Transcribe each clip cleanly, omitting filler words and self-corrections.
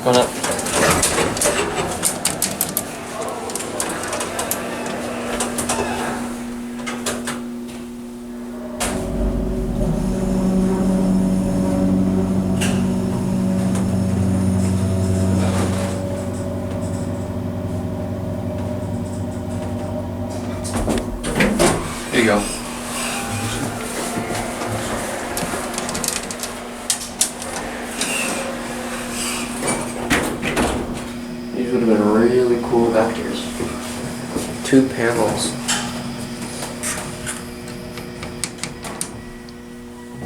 Going up. Here you go. These would have been really cool vectors. 2 panels.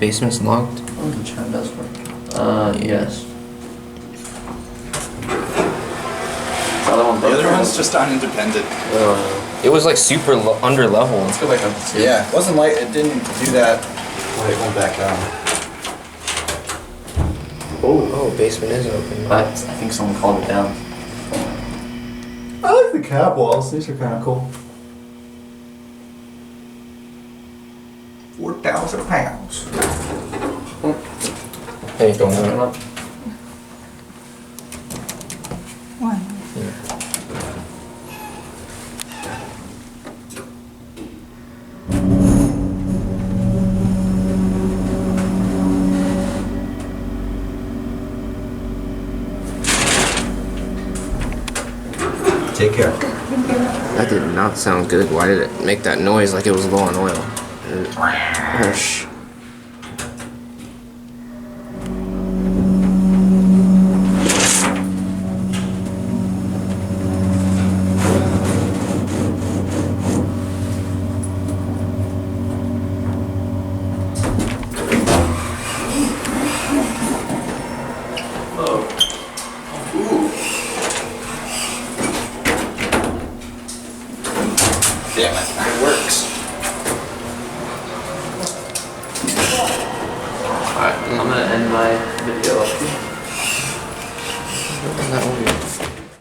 Basement's locked. Oh, the charm does work. Yes. The other one The other broke. one's just on independent. It was like super under level. Let's go back up to 2. Yeah, it wasn't like it didn't do that when it went back down. Oh, basement is open. But I think someone called it down. I like the cab walls. These are kind of cool. 4,000 pounds. Hey, don't Come up. One. Take care. That did not sound good. Why did it make that noise like it was low on oil? Hush. Damn it. It works. Alright, I'm gonna end my video up here. That one.